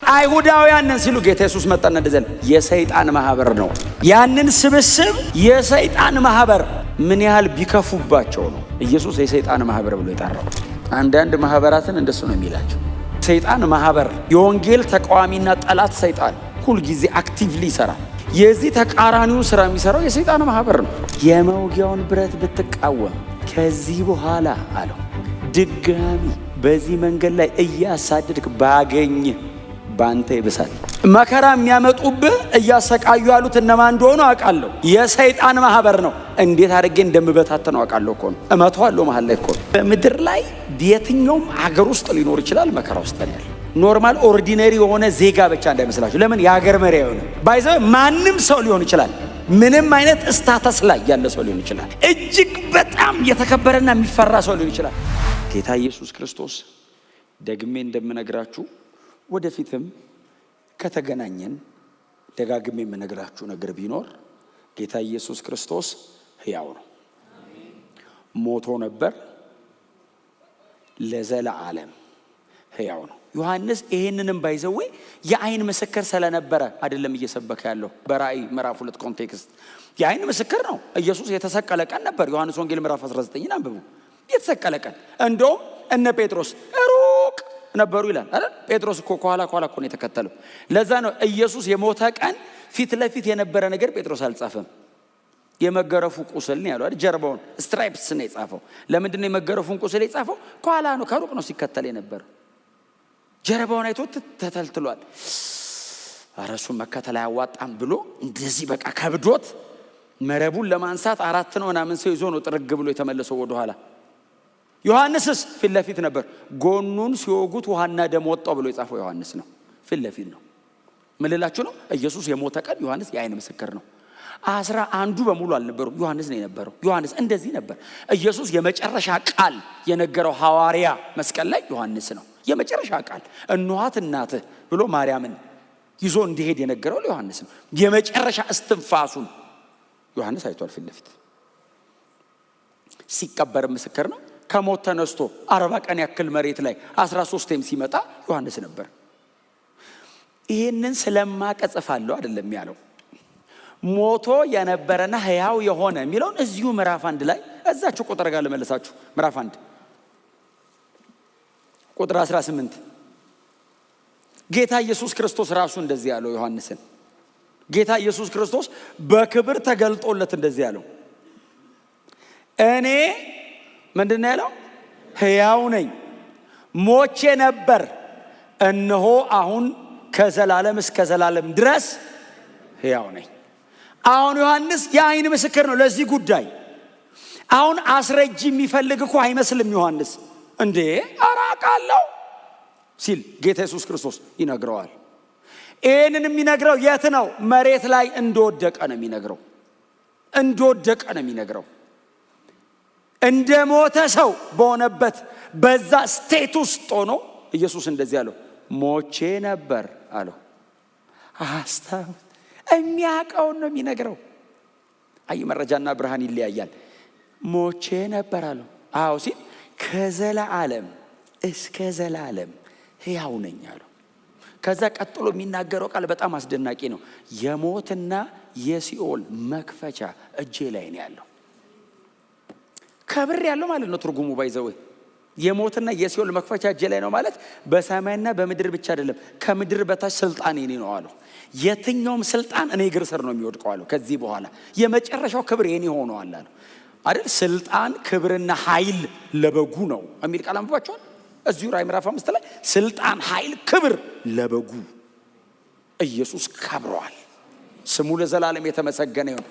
አይሁዳውያን ነን ሲሉ ጌታ ኢየሱስ መጣና እንደዘለ የሰይጣን ማህበር ነው። ያንን ስብስብ የሰይጣን ማህበር ምን ያህል ቢከፉባቸው ነው ኢየሱስ የሰይጣን ማህበር ብሎ የጠራው። አንዳንድ ማህበራትን እንደሱ ነው የሚላቸው። ሰይጣን ማህበር የወንጌል ተቃዋሚና ጠላት ሰይጣን ሁሉ ጊዜ አክቲቭሊ ይሰራል። የዚህ ተቃራኒው ስራ የሚሰራው የሰይጣን ማህበር ነው። የመውጊያውን ብረት ብትቃወም ከዚህ በኋላ አለው ድጋሚ በዚህ መንገድ ላይ እያሳደድክ ባገኝ ባንተ ይብሳል። መከራ የሚያመጡብህ እያሰቃዩ ያሉት እነማን እንደሆኑ አውቃለሁ። የሰይጣን ማህበር ነው። እንዴት አድርጌ እንደምበታተነው አውቃለሁ እኮ ነው። እመታዋለሁ መሀል ላይ እኮ ነው። በምድር ላይ የትኛውም ሀገር ውስጥ ሊኖር ይችላል። መከራ ውስጥ ነው ያለው። ኖርማል ኦርዲነሪ የሆነ ዜጋ ብቻ እንዳይመስላችሁ። ለምን የሀገር መሪ አይሆንም። ባይዘው ማንም ሰው ሊሆን ይችላል። ምንም አይነት ስታተስ ላይ ያለ ሰው ሊሆን ይችላል። እጅግ በጣም የተከበረና የሚፈራ ሰው ሊሆን ይችላል። ጌታ ኢየሱስ ክርስቶስ ደግሜ እንደምነግራችሁ ወደፊትም ከተገናኘን ደጋግሜ የምነግራችሁ ነገር ቢኖር ጌታ ኢየሱስ ክርስቶስ ሕያው ነው። ሞቶ ነበር፣ ለዘለዓለም ሕያው ነው። ዮሐንስ ይሄንንም ባይዘው የአይን ምስክር ስለነበረ አይደለም እየሰበከ ያለው። በራእይ ምዕራፍ 2 ኮንቴክስት የአይን ምስክር ነው። ኢየሱስ የተሰቀለ ቀን ነበር። ዮሐንስ ወንጌል ምዕራፍ 19 አንብቡ። የተሰቀለ ቀን እንደውም እነ ጴጥሮስ ሩቅ ነበሩ ይላል አይደል? ጴጥሮስ እኮ ከኋላ እኮ ነው የተከተለው። ለዛ ነው ኢየሱስ የሞተ ቀን ፊት ለፊት የነበረ ነገር ጴጥሮስ አልጻፈም። የመገረፉ ቁስል ነው ያለው አይደል? ጀርባውን ስትራይፕስ ነው የጻፈው። ለምንድን ነው የመገረፉን ቁስል የጻፈው? ከኋላ ነው፣ ከሩቅ ነው ሲከተል የነበረ። ጀርባውን አይቶ ተተልትሏል። አረሱ መከተል አያዋጣም ብሎ እንደዚህ በቃ ከብዶት መረቡን ለማንሳት 4 ነው ምናምን ሰው ይዞ ነው ጥርግ ብሎ የተመለሰው ወደ ኋላ። ዮሐንስስ ፊት ለፊት ነበር። ጎኑን ሲወጉት ውሃና ደም ወጣው ብሎ የጻፈው ዮሐንስ ነው። ፊት ለፊት ነው። ምን ልላችሁ ነው? ኢየሱስ የሞተ ቀን ዮሐንስ የአይን ምስክር ነው። 11 በሙሉ አልነበሩም። ዮሐንስ ነው የነበረው። ዮሐንስ እንደዚህ ነበር። ኢየሱስ የመጨረሻ ቃል የነገረው ሐዋርያ መስቀል ላይ ዮሐንስ ነው። የመጨረሻ ቃል እንኋት እናትህ ብሎ ማርያምን ይዞ እንዲሄድ የነገረው ዮሐንስ ነው። የመጨረሻ እስትንፋሱን ዮሐንስ አይቷል። ፊት ለፊት ሲቀበር ምስክር ነው። ከሞት ተነስቶ 40 ቀን ያክል መሬት ላይ 13ም ሲመጣ ዮሐንስ ነበር። ይሄንን ስለማቀጽፋለሁ አይደለም ያለው። ሞቶ የነበረና ሕያው የሆነ የሚለውን እዚሁ ምዕራፍ 1 ላይ እዛችሁ ቁጥር ጋር ልመለሳችሁ። ምዕራፍ 1 ቁጥር 18 ጌታ ኢየሱስ ክርስቶስ ራሱ እንደዚህ ያለው ዮሐንስን። ጌታ ኢየሱስ ክርስቶስ በክብር ተገልጦለት እንደዚህ ያለው እኔ ምንድን ነው ያለው? ሕያው ነኝ፣ ሞቼ ነበር፣ እነሆ አሁን ከዘላለም እስከ ዘላለም ድረስ ሕያው ነኝ። አሁን ዮሐንስ የአይን ምስክር ነው ለዚህ ጉዳይ። አሁን አስረጅ የሚፈልግ እኮ አይመስልም ዮሐንስ። እንዴ አራቃለሁ ሲል ጌታ ኢየሱስ ክርስቶስ ይነግረዋል። ይህንን የሚነግረው የት ነው? መሬት ላይ እንደወደቀ ነው የሚነግረው። እንደወደቀ ነው የሚነግረው። እንደ ሞተ ሰው በሆነበት በዛ ስቴት ውስጥ ሆኖ ኢየሱስ እንደዚህ አለው፣ ሞቼ ነበር አለው። አስታውስ። የሚያውቀውን ነው የሚነግረው። አይ መረጃና ብርሃን ይለያያል። ሞቼ ነበር አለው። አዎ ሲል ከዘላለም እስከ ዘላለም ሕያው ነኝ አለው። ከዛ ቀጥሎ የሚናገረው ቃል በጣም አስደናቂ ነው። የሞትና የሲኦል መክፈቻ እጄ ላይ ነው ያለው። ከብር ያለው ማለት ነው ትርጉሙ። ባይዘው የሞትና የሲኦል መክፈቻ እጄ ላይ ነው ማለት በሰማይና በምድር ብቻ አይደለም፣ ከምድር በታች ስልጣን የኔ ነው አለው። የትኛውም ስልጣን እኔ እግር ስር ነው የሚወድቀው አለው። ከዚህ በኋላ የመጨረሻው ክብር የኔ ሆኗል አለው አይደል? ስልጣን ክብርና ኃይል ለበጉ ነው የሚል ቃል አንብባችኋል። እዚሁ ራዕይ ምዕራፍ 5 ላይ ስልጣን፣ ኃይል፣ ክብር ለበጉ። ኢየሱስ ከብሯል። ስሙ ለዘላለም የተመሰገነ ይሁን።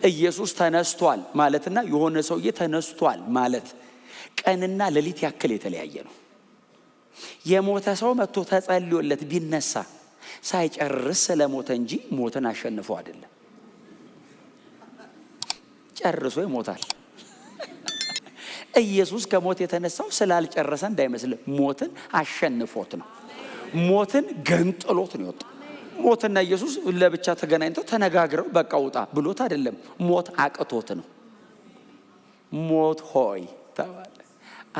ኢየሱስ ተነስቷል ማለትና የሆነ ሰውዬ ተነስቷል ማለት ቀንና ሌሊት ያክል የተለያየ ነው። የሞተ ሰው መጥቶ ተጸልዮለት ቢነሳ ሳይጨርስ ስለሞተ እንጂ ሞትን አሸንፎ አይደለም። ጨርሶ ይሞታል። ኢየሱስ ከሞት የተነሳው ስላልጨረሰ እንዳይመስል፣ ሞትን አሸንፎት ነው። ሞትን ገንጥሎት ነው የወጣው። ሞትና ኢየሱስ ለብቻ ተገናኝተው ተነጋግረው በቃ ውጣ ብሎት አይደለም። ሞት አቅቶት ነው። ሞት ሆይ ተባለ።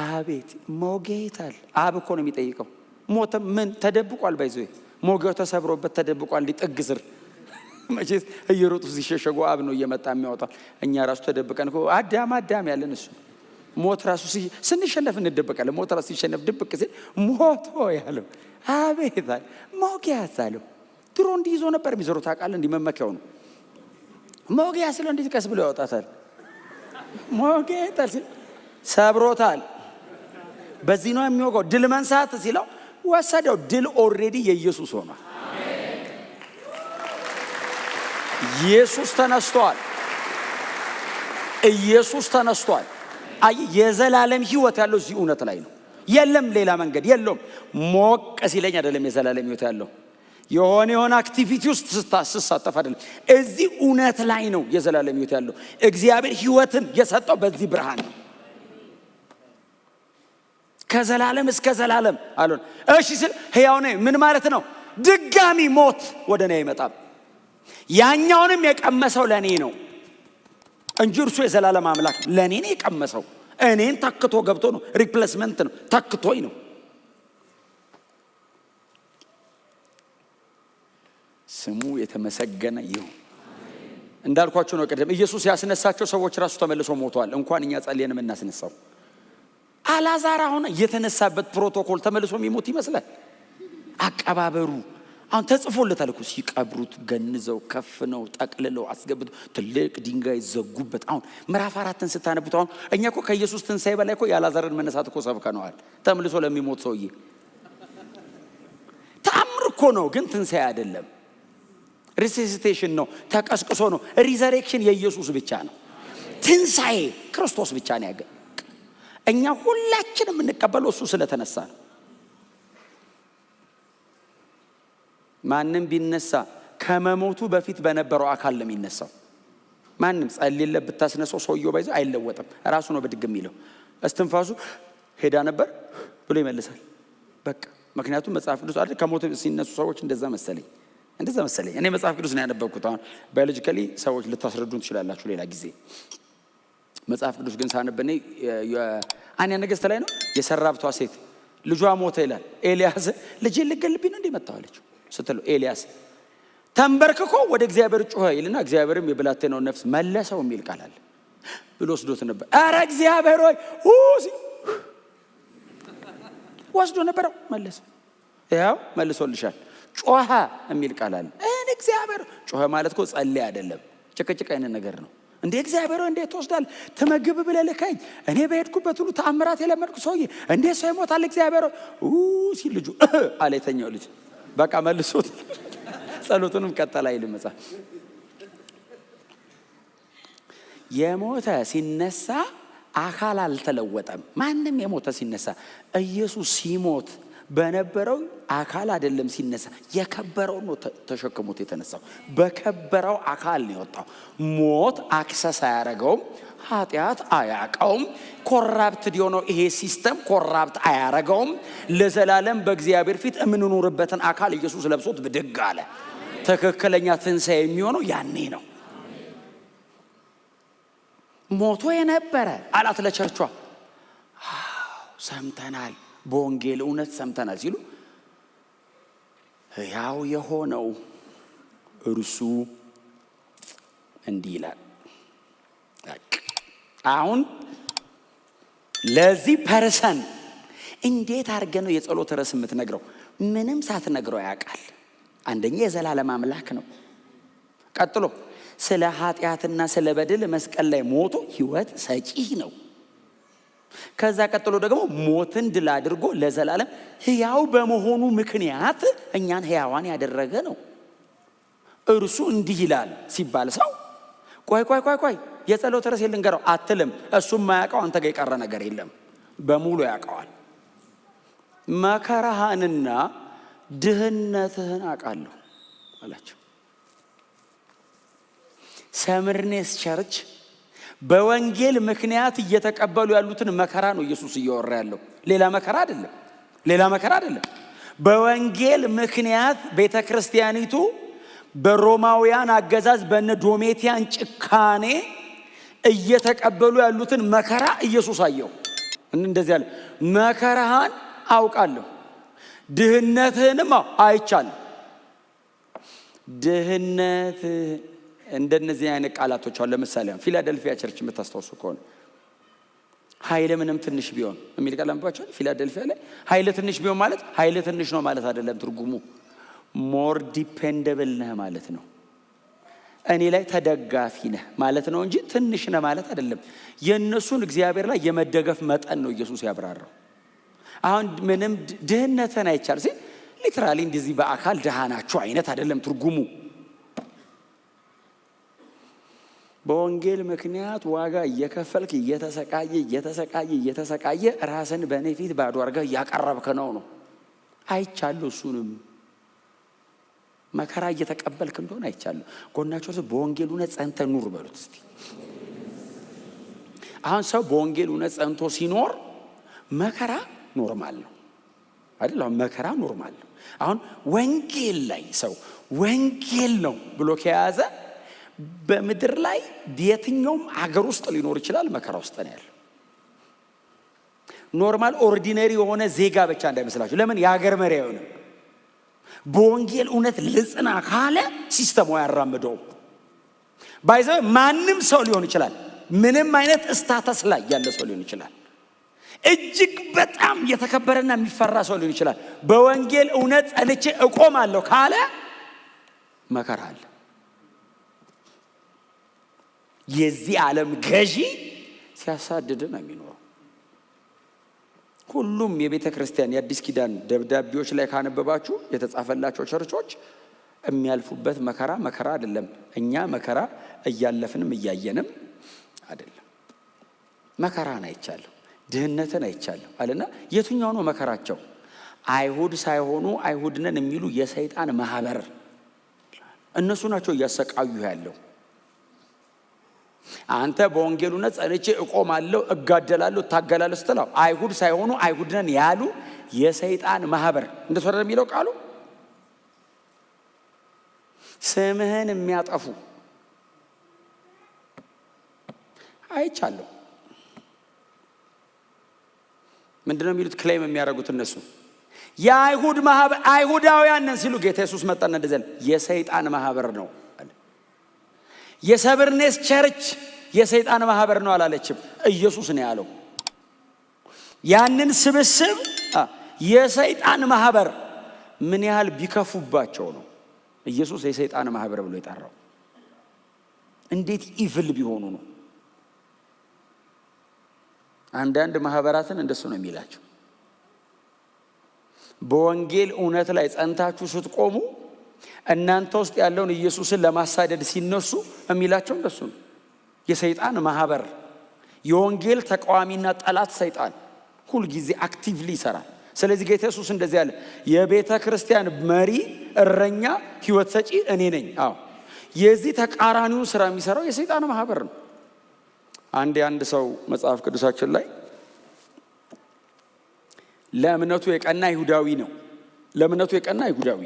አቤት ሞጌታል። አብ እኮ ነው የሚጠይቀው። ሞት ምን ተደብቋል? ባይዘው ሞገው ተሰብሮበት ተደብቋል ሊጠግ ስር መቼስ እየሮጡ ሲሸሸጉ አብ ነው እየመጣ የሚያወጣው። እኛ ራሱ ተደብቀን እኮ አዳም ያለን እሱ ሞት ራሱ ስንሸነፍ እንደበቃለን። ሞት ራሱ ሲሸነፍ ድብቅ ሲል ሞቶ ያለው አቤት አለ ሞጊያ ያዛለው። ድሮ እንዲህ ይዞ ነበር የሚዞረው ታውቃለህ። እንዲህ መመኪያው ነው ሞጊያ ስለው እንዴት ቀስ ብሎ ያወጣታል። ሞጊያ ታልሲ ሰብሮታል። በዚህ ነው የሚወጋው። ድል መንሳት ሲለው ወሰደው። ድል ኦልሬዲ የኢየሱስ ሆኗል። ኢየሱስ ተነስቷል። ኢየሱስ ተነስቷል። አይ የዘላለም ህይወት ያለው እዚህ እውነት ላይ ነው። የለም ሌላ መንገድ የለውም። ሞቅ ሲለኝ አይደለም የዘላለም ህይወት ያለው የሆነ አክቲቪቲ ውስጥ ስሳተፍ አይደለም። እዚህ እውነት ላይ ነው የዘላለም ህይወት ያለው። እግዚአብሔር ህይወትን የሰጠው በዚህ ብርሃን ነው። ከዘላለም እስከ ዘላለም አሉን። እሺ ስል ሕያው ነኝ ምን ማለት ነው? ድጋሚ ሞት ወደ እኔ አይመጣም። ያኛውንም የቀመሰው ለኔ ነው እንጂ እርሱ የዘላለም አምላክ ለኔ ነው የቀመሰው። እኔን ተክቶ ገብቶ ነው። ሪፕሌስመንት ነው። ተክቶኝ ነው። ስሙ የተመሰገነ ይሁን። እንዳልኳችሁ ነው ቀደም ኢየሱስ ያስነሳቸው ሰዎች ራሱ ተመልሶ ሞተዋል። እንኳን እኛ ጸልየንም እናስነሳው። አላዛር አሁን የተነሳበት ፕሮቶኮል ተመልሶ የሚሞት ይመስላል። አቀባበሩ አሁን ተጽፎለታል እኮ ሲቀብሩት ገንዘው ከፍነው ጠቅልለው አስገብተው ትልቅ ድንጋይ ዘጉበት። አሁን ምዕራፍ 4ን ስታነቡት አሁን እኛ እኮ ከኢየሱስ ትንሣኤ በላይ እኮ ያላዛርን መነሳት እኮ ሰብከነዋል። ተመልሶ ለሚሞት ሰውዬ ተአምር እኮ ነው፣ ግን ትንሣኤ አይደለም። ሪሰሲቴሽን ነው፣ ተቀስቅሶ ነው። ሪዘሬክሽን የኢየሱስ ብቻ ነው። ትንሣኤ ክርስቶስ ብቻ ነው ያገ እኛ ሁላችንም የምንቀበለው እሱ ስለተነሳ ነው። ማንም ቢነሳ ከመሞቱ በፊት በነበረው አካል ነው የሚነሳው። ማንም ጸልይለ ብታስነሳው ሰውየው ባይዘው አይለወጥም። ራሱ ነው በድግም የሚለው። እስትንፋሱ ሄዳ ነበር ብሎ ይመልሳል። በቃ ምክንያቱም መጽሐፍ ቅዱስ አይደል ከሞት ሲነሱ ሰዎች እንደዛ መሰለኝ። እኔ መጽሐፍ ቅዱስ ነው ያነበብኩት። አሁን ባዮሎጂካሊ ሰዎች ልታስረዱን ትችላላችሁ ሌላ ጊዜ። መጽሐፍ ቅዱስ ግን ሳነብኔ አንያ ነገሥት ላይ ነው የሰራብቷ ሴት ልጇ ሞተ ይላል። ኤልያስ ልጄ ልገልብኝ ነው እንደመጣዋለች ስትለው ኤልያስ ተንበርክኮ ወደ እግዚአብሔር ጮኸ ይልና እግዚአብሔርም የብላቴናው ነፍስ መለሰው የሚል ቃል አለ ብሎ ወስዶት ነበር። አረ እግዚአብሔር ሆይ ወስዶ ነበር መለሰ። ያው መልሶልሻል። ጮኸ የሚል ቃል አለ። እግዚአብሔር ጮኸ ማለት እኮ ጸልይ አይደለም፣ ጭቅጭቅ አይነት ነገር ነው። እንዴ እግዚአብሔር ሆይ እንዴት ትወስዳለህ? ትመግብ ብለህ ልከኝ እኔ በሄድኩበት ሁሉ ተአምራት የለመድኩ ሰውዬ እንዴት ሰው ይሞታል? እግዚአብሔር ሆይ ሲል ልጁ አለ የተኛው ልጅ በቃ መልሶት ጸሎቱንም ቀጠለ አይልም መጽሐፍ። የሞተ ሲነሳ አካል አልተለወጠም። ማንም የሞተ ሲነሳ ኢየሱስ ሲሞት በነበረው አካል አይደለም ሲነሳ፣ የከበረው ነው ተሸክሞት የተነሳው። በከበረው አካል ነው የወጣው። ሞት አክሰስ አያረገውም። ኃጢአት አያቀውም። ኮራፕትድ የሆነው ይሄ ሲስተም ኮራፕት አያረገውም። ለዘላለም በእግዚአብሔር ፊት የምንኖርበትን አካል ኢየሱስ ለብሶት ብድግ አለ። ትክክለኛ ትንሣኤ የሚሆነው ያኔ ነው። ሞቶ የነበረ አላት ለቸርቿ ሰምተናል፣ በወንጌል እውነት ሰምተናል ሲሉ ሕያው የሆነው እርሱ እንዲህ ይላል። አሁን ለዚህ ፐርሰን እንዴት አድርገህ ነው የጸሎት ርዕስ የምትነግረው? ምንም ሳትነግረው ያውቃል። አንደኛ የዘላለም አምላክ ነው። ቀጥሎ ስለ ኃጢአትና ስለ በደል መስቀል ላይ ሞቶ ህይወት ሰጪ ነው። ከዛ ቀጥሎ ደግሞ ሞትን ድል አድርጎ ለዘላለም ሕያው በመሆኑ ምክንያት እኛን ሕያዋን ያደረገ ነው። እርሱ እንዲህ ይላል ሲባል ሰው ቆይ የጸሎት ርዕስ ልንገረው አትልም። እሱም ማያውቀው አንተ ጋር የቀረ ነገር የለም፣ በሙሉ ያውቀዋል። መከራህንና ድህነትህን አውቃለሁ አላቸው። ሰምርኔስ ቸርች በወንጌል ምክንያት እየተቀበሉ ያሉትን መከራ ነው ኢየሱስ እያወራ ያለው። ሌላ መከራ አይደለም። በወንጌል ምክንያት ቤተክርስቲያኒቱ በሮማውያን አገዛዝ በነ ዶሜቲያን ጭካኔ እየተቀበሉ ያሉትን መከራ ኢየሱስ አየው። እንደዚህ ያለ መከራህን አውቃለሁ፣ ድህነትህንም አይቻለሁ። ድህነት እንደነዚህ አይነት ቃላቶች አሉ። ለምሳሌ ፊላደልፊያ ቸርች የምታስታውሱ ከሆነ ኃይለ ምንም ትንሽ ቢሆን የሚል ቃል አንብባችኋል። ፊላደልፊያ ላይ ኃይለ ትንሽ ቢሆን ማለት ኃይለ ትንሽ ነው ማለት አይደለም። ትርጉሙ ሞር ዲፔንደብል ነህ ማለት ነው። እኔ ላይ ተደጋፊ ነህ ማለት ነው እንጂ ትንሽ ነህ ማለት አይደለም። የእነሱን እግዚአብሔር ላይ የመደገፍ መጠን ነው ኢየሱስ ያብራራው። አሁን ምንም ድህነትን አይቻል ሲል ሊትራሊ እንደዚህ በአካል ድሃ ናቸው አይነት አይደለም ትርጉሙ። በወንጌል ምክንያት ዋጋ እየከፈልክ እየተሰቃየ ራስን በእኔ ፊት ባዶ አድርገህ እያቀረብክ ነው። አይቻለሁ። እሱንም መከራ እየተቀበልክ እንደሆነ አይቻለሁ። ጎናቸው በወንጌል እውነት ጸንተህ ኑር በሉት እስቲ። አሁን ሰው በወንጌል እውነት ጸንቶ ሲኖር መከራ ኖርማል ነው አይደል? አሁን መከራ ኖርማል ነው። አሁን ወንጌል ላይ ሰው ወንጌል ነው ብሎ ከያዘ በምድር ላይ የትኛውም አገር ውስጥ ሊኖር ይችላል፣ መከራ ውስጥ ነው ያለው። ኖርማል ኦርዲነሪ የሆነ ዜጋ ብቻ እንዳይመስላችሁ። ለምን የሀገር መሪ አይሆንም? በወንጌል እውነት ልጽና ካለ ሲስተሙ ያራምደው። ባይዘው ማንም ሰው ሊሆን ይችላል፣ ምንም አይነት ስታተስ ላይ ያለ ሰው ሊሆን ይችላል፣ እጅግ በጣም የተከበረና የሚፈራ ሰው ሊሆን ይችላል። በወንጌል እውነት ጸንቼ እቆማለሁ ካለ መከራ አለ። የዚህ ዓለም ገዢ ሲያሳድድ ነው የሚኖረው። ሁሉም የቤተ ክርስቲያን የአዲስ ኪዳን ደብዳቤዎች ላይ ካነበባችሁ የተጻፈላቸው ቸርቾች የሚያልፉበት መከራ አይደለም። እኛ መከራ እያለፍንም እያየንም አይደለም። መከራን አይቻለሁ፣ ድህነትን አይቻለሁ አለና የትኛው ነው መከራቸው? አይሁድ ሳይሆኑ አይሁድ ነን የሚሉ የሰይጣን ማህበር እነሱ ናቸው እያሰቃዩ ያለው። አንተ በወንጌሉነት ጸንቼ እቆማለሁ፣ እጋደላለሁ፣ እታገላለሁ ስትለው አይሁድ ሳይሆኑ አይሁድ ነን ያሉ የሰይጣን ማህበር እንደሱ አይደለም የሚለው ቃሉ። ስምህን የሚያጠፉ አይቻለሁ። ምንድነው የሚሉት? ክሌም የሚያደርጉት እነሱ የአይሁድ ማህበር አይሁዳውያን ነን ሲሉ ጌታ ኢየሱስ መጣና እንደዘለ የሰይጣን ማህበር ነው አለ። የሰብርኔስ ቸርች የሰይጣን ማህበር ነው አላለችም፣ ኢየሱስ ነው ያለው። ያንን ስብስብ የሰይጣን ማህበር ምን ያህል ቢከፉባቸው ነው ኢየሱስ የሰይጣን ማህበር ብሎ የጠራው? እንዴት ኢቭል ቢሆኑ ነው? አንዳንድ ማህበራትን እንደሱ ነው የሚላቸው። በወንጌል እውነት ላይ ጸንታችሁ ስትቆሙ እናንተ ውስጥ ያለውን ኢየሱስን ለማሳደድ ሲነሱ የሚላቸው እንደሱ ነው። የሰይጣን ማህበር፣ የወንጌል ተቃዋሚና ጠላት ሰይጣን ሁልጊዜ አክቲቭሊ ይሰራል። ስለዚህ ጌታ ኢየሱስ እንደዚህ ያለ የቤተ ክርስቲያን መሪ፣ እረኛ፣ ህይወት ሰጪ እኔ ነኝ። አዎ የዚህ ተቃራኒውን ስራ የሚሰራው የሰይጣን ማህበር ነው። አንድ ሰው መጽሐፍ ቅዱሳችን ላይ ለእምነቱ የቀና ይሁዳዊ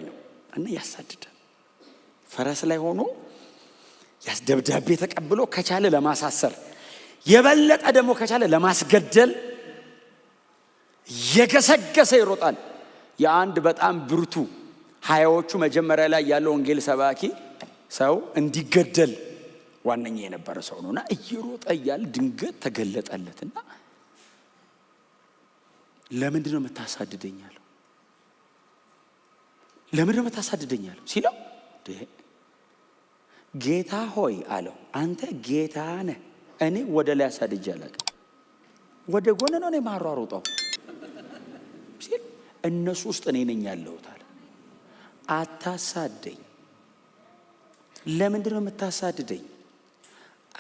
ነው እና ያሳድዳል። ፈረስ ላይ ሆኖ ያስደብዳቤ ተቀብሎ ከቻለ ለማሳሰር የበለጠ ደግሞ ከቻለ ለማስገደል የገሰገሰ ይሮጣል። የአንድ በጣም ብርቱ ሃያዎቹ መጀመሪያ ላይ ያለው ወንጌል ሰባኪ ሰው እንዲገደል ዋነኛ የነበረ ሰው ነውና እየሮጠ እያለ ድንገት ተገለጠለትና ለምንድን ነው የምታሳድደኛለሁ? ለምንድን ነው የምታሳድደኛለሁ ሲለው ጌታ ሆይ አለው፣ አንተ ጌታ ነህ፣ እኔ ወደ ላይ አሳድጄ አላውቅም፣ ወደ ጎን ነው እኔ ማሯሩጠው ሲል እነሱ ውስጥ እኔ ነኝ ያለሁት አለ። አታሳደኝ። ለምንድን ነው የምታሳድደኝ?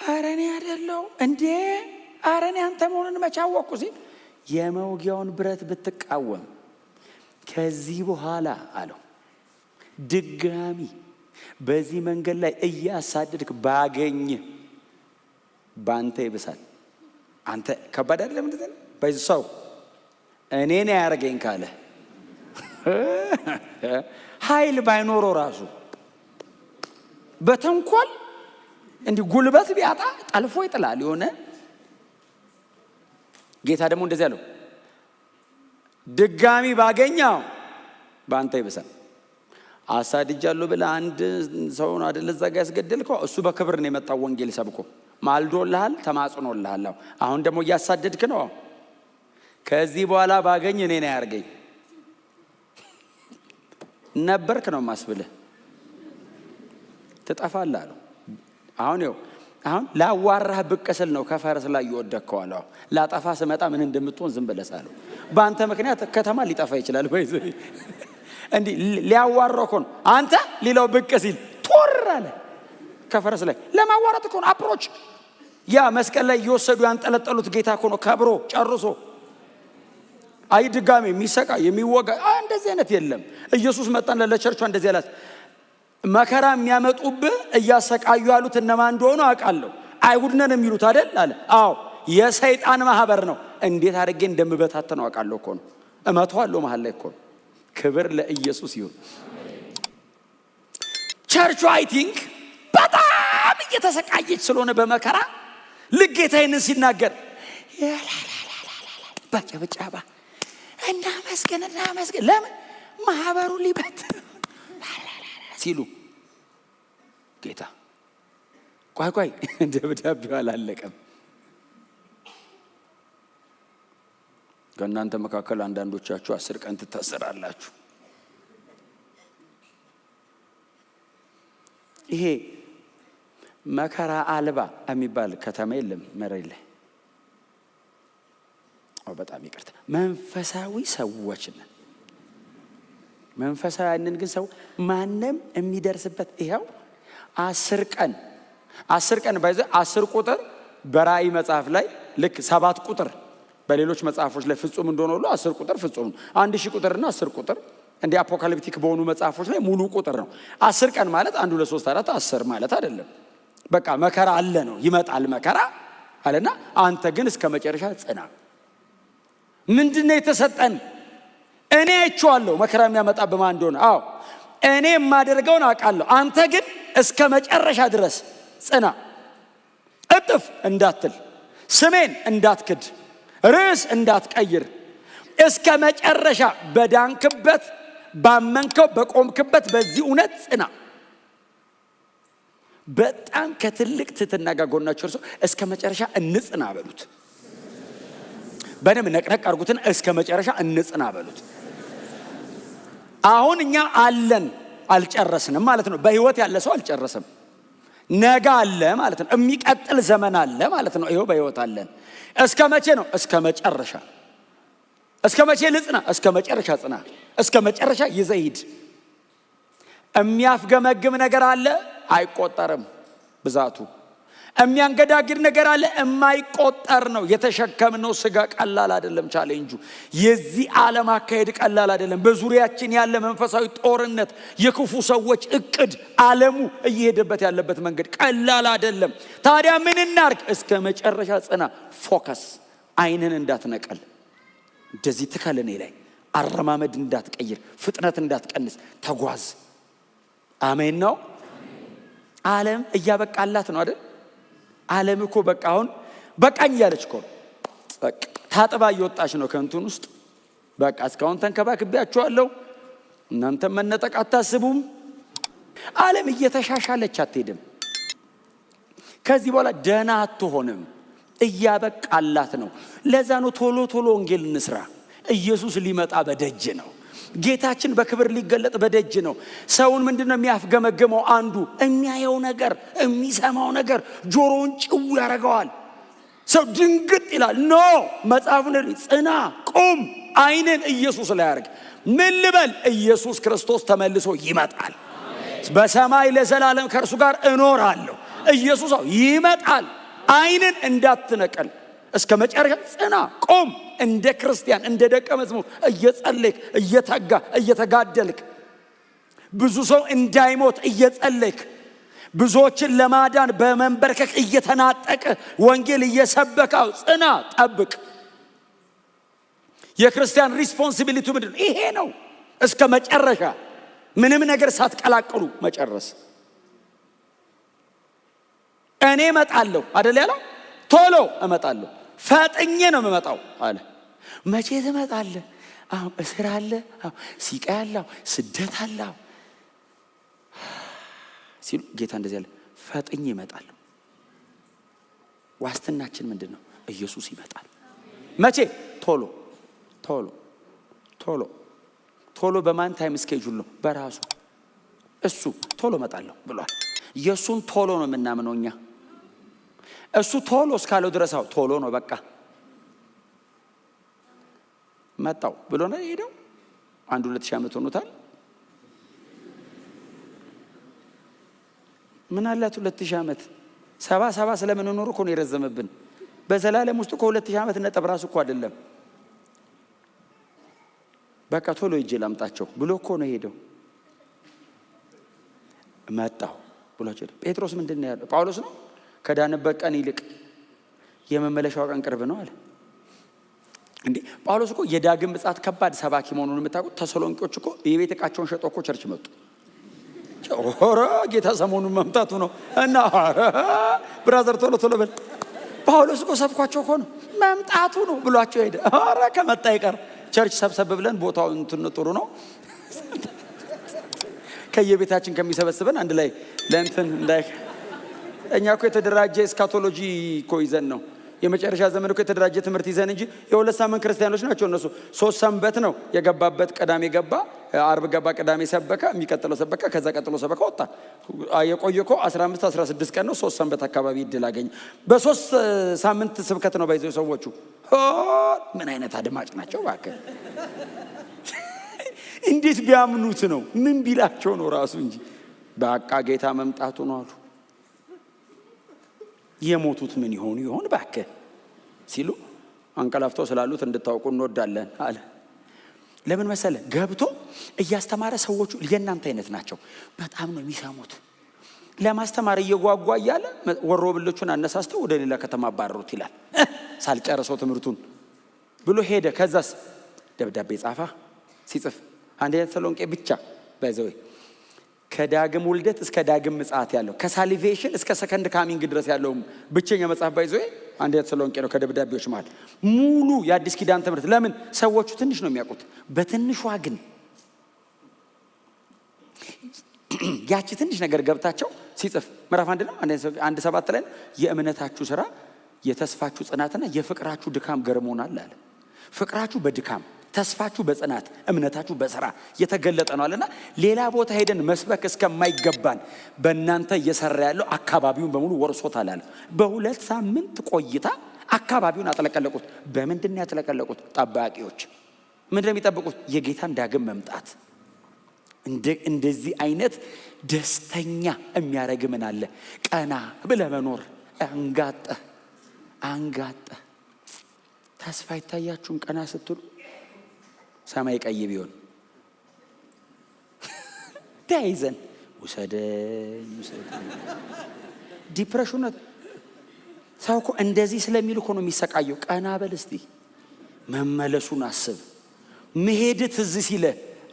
ኧረ እኔ አይደለሁም እንዴ፣ ኧረ እኔ አንተ መሆኑን መቼ አወቅኩ ሲል የመውጊያውን ብረት ብትቃወም ከዚህ በኋላ አለው ድጋሚ በዚህ መንገድ ላይ እያሳደድክ ባገኝ ባንተ ይብሳል። አንተ ከባድ አይደለም እንዴ? በዚህ ሰው እኔን ያርገኝ ካለ ኃይል ባይኖረው ራሱ በተንኮል እንዲህ ጉልበት ቢያጣ ጠልፎ ይጥላል። የሆነ ጌታ ደግሞ እንደዚህ ያለው ድጋሚ ባገኛው ባንተ ይብሳል። አሳድጃለሁ ብለህ አንድ ሰውን አይደል እዛ ጋር ያስገደልከው? እሱ በክብር ነው የመጣው ወንጌል ሰብኮ ማልዶልሃል፣ ተማጽኖልሃል። አሁን ደግሞ እያሳደድክ ነው። ከዚህ በኋላ ባገኝ እኔን አያርገኝ ነበርክ ነው ማስብልህ፣ ትጠፋለህ አለው። አሁን ላዋራህ ብቅ ስል ነው ከፈረስ ላይ ይወደቅከው አለው። ላጠፋ ስመጣ ምን እንደምትሆን ዝም ብለህ ሳለው። በአንተ ምክንያት ከተማ ሊጠፋ ይችላል። ወይስ እንዲህ ሊያዋራው እኮ ነው። አንተ ሊለው ብቅ ሲል ቶር አለ ከፈረስ ላይ። ለማዋራት እኮ ነው አፕሮች። ያ መስቀል ላይ እየወሰዱ ያንጠለጠሉት ጌታ እኮ ነው ከብሮ ጨርሶ። አይ ድጋሜ የሚሰቃ የሚወጋ እንደዚህ አይነት የለም። ኢየሱስ መጣን ለቸርቿ እንደዚህ አላት። መከራ የሚያመጡብህ እያሰቃዩ ያሉት እነማን እንደሆኑ አውቃለሁ። አይሁድ ነን የሚሉት አይደል አለ። አዎ የሰይጣን ማህበር ነው። እንዴት አድርጌ እንደምበታተነው አውቃለሁ እኮ ነው። እመታዋለሁ መሃል ላይ እኮ ነው። ክብር ለኢየሱስ ይሁን። ቸርቹ አይ ቲንክ በጣም እየተሰቃየች ስለሆነ በመከራ ልክ ጌታ ይህንን ሲናገር በጭብጨባ እናመስገን። ለምን ማህበሩ ሊበት ሲሉ ጌታ ቆይ ደብዳቤው አላለቀም። ከእናንተ መካከል አንዳንዶቻችሁ 10 ቀን ትታሰራላችሁ። ይሄ መከራ አልባ የሚባል ከተማ የለም መሬት ላይ። በጣም ይቅርታ፣ መንፈሳዊ ሰዎች ነን። መንፈሳዊያንን ግን ሰው ማንም የሚደርስበት ይሄው 10 ቀን ባይዘ 10 ቁጥር በራእይ መጽሐፍ ላይ ልክ 7 ቁጥር በሌሎች መጽሐፎች ላይ ፍጹም እንደሆነ ሁሉ 10 ቁጥር ፍጹም ነው። 1000 ቁጥርና 10 ቁጥር እንደ አፖካሊፕቲክ በሆኑ መጽሐፎች ላይ ሙሉ ቁጥር ነው። 10 ቀን ማለት 1 2 3 4 10 ማለት አይደለም። በቃ መከራ አለ ነው፣ ይመጣል መከራ አለና አንተ ግን እስከ መጨረሻ ጽና። ምንድነው የተሰጠን? እኔ አይቼዋለሁ መከራ የሚያመጣብህ ማን እንደሆነ። አዎ እኔ የማደርገውን አውቃለሁ። አንተ ግን እስከ መጨረሻ ድረስ ጽና። እጥፍ እንዳትል፣ ስሜን እንዳትክድ፣ ርዕስ እንዳትቀይር፣ እስከ መጨረሻ በዳንክበት ባመንከው በቆምክበት በዚህ እውነት ጽና። በጣም ከትልቅ ትህትና ጋር ጎናችሁ እርሶ እስከ መጨረሻ እንጽና በሉት። በደም ነቅነቅ አድርጉትን። እስከ መጨረሻ እንጽና በሉት። አሁን እኛ አለን አልጨረስንም ማለት ነው። በህይወት ያለ ሰው አልጨረሰም። ነገ አለ ማለት ነው። የሚቀጥል ዘመን አለ ማለት ነው። ይሄው በህይወት አለን። እስከ መቼ ነው? እስከ መጨረሻ። እስከ መቼ ልጽና? እስከ መጨረሻ ጽና። እስከ መጨረሻ ይዘህ ሂድ። የሚያፍገመግም ነገር አለ፣ አይቆጠርም ብዛቱ። የሚያንገዳግድ ነገር አለ፣ የማይቆጠር ነው። የተሸከምነው ስጋ ቀላል አይደለም። ቻሌንጁ የዚህ ዓለም አካሄድ ቀላል አይደለም። በዙሪያችን ያለ መንፈሳዊ ጦርነት፣ የክፉ ሰዎች እቅድ፣ ዓለሙ እየሄደበት ያለበት መንገድ ቀላል አይደለም። ታዲያ ምን እናርግ? እስከ መጨረሻ ጽና። ፎከስ። አይንን እንዳትነቀል፣ እንደዚህ ትከልኔ ላይ አረማመድ እንዳትቀይር፣ ፍጥነት እንዳትቀንስ፣ ተጓዝ። አሜን ነው። ዓለም እያበቃላት ነው አይደል? ዓለም እኮ በቃ አሁን በቃኝ ያለች እኮ በቃ ታጥባ እየወጣች ነው ከንቱን ውስጥ። በቃ እስካሁን ተንከባክቤያችኋለሁ፣ እናንተም መነጠቅ አታስቡም። ዓለም እየተሻሻለች አትሄድም። ከዚህ በኋላ ደህና አትሆንም። እያበቃላት ነው። ለዛ ነው ቶሎ ቶሎ ወንጌል እንስራ። ኢየሱስ ሊመጣ በደጅ ነው። ጌታችን በክብር ሊገለጥ በደጅ ነው። ሰውን ምንድነው የሚያፍገመገመው? አንዱ የሚያየው ነገር፣ የሚሰማው ነገር ጆሮውን ጭው ያደርገዋል። ሰው ድንግጥ ይላል። ኖ መጽሐፉን ጽና፣ ቁም፣ አይንን ኢየሱስ ላይ ያርግ። ምን ልበል? ኢየሱስ ክርስቶስ ተመልሶ ይመጣል። በሰማይ ለዘላለም ከእርሱ ጋር እኖራለሁ። ኢየሱስ ይመጣል። አይንን እንዳትነቀል፣ እስከ መጨረሻ ጽና፣ ቁም። እንደ ክርስቲያን እንደ ደቀ መዝሙር እየጸለይክ እየተጋ እየተጋደልክ ብዙ ሰው እንዳይሞት እየጸለይክ ብዙዎችን ለማዳን በመንበርከክ እየተናጠቀ ወንጌል እየሰበካው ጽና፣ ጠብቅ። የክርስቲያን ሪስፖንሲቢሊቲ ምንድን ነው? ይሄ ነው። እስከ መጨረሻ ምንም ነገር ሳትቀላቅሉ መጨረስ። እኔ እመጣለሁ አይደል ያለው? ቶሎ እመጣለሁ፣ ፈጥኜ ነው የምመጣው አለ። መቼ ትመጣለህ? አሁን እስር አለ፣ ሲቃ አለ፣ ስደት አለ። ሲሉ ጌታ እንደዚህ ያለ ፈጥኜ እመጣለሁ። ዋስትናችን ምንድነው? ኢየሱስ ይመጣል። መቼ? ቶሎ ቶሎ ቶሎ ቶሎ። በማን ታይም ስኬጁል ነው? በራሱ እሱ ቶሎ እመጣለሁ ብሏል። ኢየሱስን ቶሎ ነው የምናምነው እኛ። እሱ ቶሎ እስካለው ድረስ ቶሎ ነው በቃ መጣው ብሎ ነው ሄደው። 1-2 ዓመት ሆኖታል። ምን አላት 2000 ዓመት? 70 ስለምን ኖሩ እኮ ነው የረዘመብን። በዘላለም ውስጥ እኮ 2000 ዓመት ነጥብ ራሱ እኮ አይደለም። በቃ ቶሎ ሂጄ ላምጣቸው ብሎ እኮ ነው ሄደው። መጣው ብሏቸው ጴጥሮስ ምንድን ነው ያለው? ጳውሎስ ነው ከዳንበት ቀን ይልቅ የመመለሻው ቀን ቅርብ ነው አለ። እንዴ ጳውሎስ እኮ የዳግም ምጽአት ከባድ ሰባኪ መሆኑን የምታውቁት ተሰሎንቄዎች እኮ የቤት ዕቃቸውን ሸጦ እኮ ቸርች መጡ። ኦሮ ጌታ ሰሞኑን መምጣቱ ነው እና ብራዘር ቶሎ ቶሎ በል። ጳውሎስ እኮ ሰብኳቸው እኮ ነው መምጣቱ ነው ብሏቸው ሄደ። ኦሮ ከመጣ ይቀር ቸርች ሰብሰብ ብለን ቦታው እንትን ጥሩ ነው ከየቤታችን ከሚሰበስበን አንድ ላይ ለእንትን እንዳይ። እኛ እኮ የተደራጀ እስካቶሎጂ እኮ ይዘን ነው የመጨረሻ ዘመን እኮ የተደራጀ ትምህርት ይዘን እንጂ የ2 ሳምንት ክርስቲያኖች ናቸው እነሱ። 3 ሰንበት ነው የገባበት። ቅዳሜ ገባ፣ አርብ ገባ፣ ቅዳሜ ሰበከ፣ የሚቀጥለው ሰበከ፣ ከዛ ቀጥሎ ሰበከ፣ ወጣ። የቆየ እኮ 15-16 ቀን ነው። 3 ሰንበት አካባቢ እድል አገኘ። በ3 ሳምንት ስብከት ነው ባይዘው ሰዎቹ። ምን አይነት አድማጭ ናቸው እባክህ! እንዴት ቢያምኑት ነው? ምን ቢላቸው ነው ራሱ እንጂ በቃ ጌታ መምጣቱ ነው አሉ። የሞቱት ምን ይሆኑ ይሆን እባክህ ሲሉ አንቀላፍተው ስላሉት እንድታውቁ እንወዳለን አለ። ለምን መሰለ? ገብቶ እያስተማረ ሰዎቹ የእናንተ አይነት ናቸው። በጣም ነው የሚሰሙት። ለማስተማር እየጓጓ እያለ ወሮብልቹን አነሳስተው ወደ ሌላ ከተማ አባረሩት ይላል። ሳልጨርሰው ትምህርቱን ብሎ ሄደ። ከዛስ ደብዳቤ ጻፋ። ሲጽፍ 1 ተሰሎንቄ ብቻ ባይዘው ከዳግም ውልደት እስከ ዳግም ምጽአት ያለው ከሳሊቬሽን እስከ ሰከንድ ካሚንግ ድረስ ያለው ብቸኛ መጽሐፍ ባይዘው 1 ተሰሎንቄ ነው። ከደብዳቤዎች ማለት ሙሉ የአዲስ ኪዳን ትምህርት። ለምን? ሰዎቹ ትንሽ ነው የሚያውቁት። በትንሿ ግን ያቺ ትንሽ ነገር ገብታቸው ሲጽፍ ምዕራፍ 1 ነው 1:7 ላይ የእምነታችሁ ስራ የተስፋችሁ ጽናትና የፍቅራችሁ ድካም ገርሞናል አለ። ፍቅራችሁ በድካም ተስፋችሁ በጽናት እምነታችሁ በሥራ የተገለጠ ነው አለና ሌላ ቦታ ሄደን መስበክ እስከማይገባን በእናንተ እየሰራ ያለው አካባቢውን በሙሉ ወርሶታል አለ። በ2 ሳምንት ቆይታ አካባቢውን አጥለቀለቁት። በምንድን ነው ያጥለቀለቁት? ጠባቂዎች ምንድነው የሚጠብቁት? የጌታን ዳግም መምጣት። እንደዚህ አይነት ደስተኛ የሚያረግ ምን አለ? ቀና ብለህ መኖር። አንጋጠ ተስፋ ይታያችሁም ቀና ስትሉ ሰማይ ቀይ ቢሆን ተይዘን ውሰደኝ ዲፕሬሽን ሰው እኮ እንደዚህ ስለሚል እኮ ነው የሚሰቃየው። ቀና በል እስቲ መመለሱን አስብ። መሄድ ትዝ ሲለ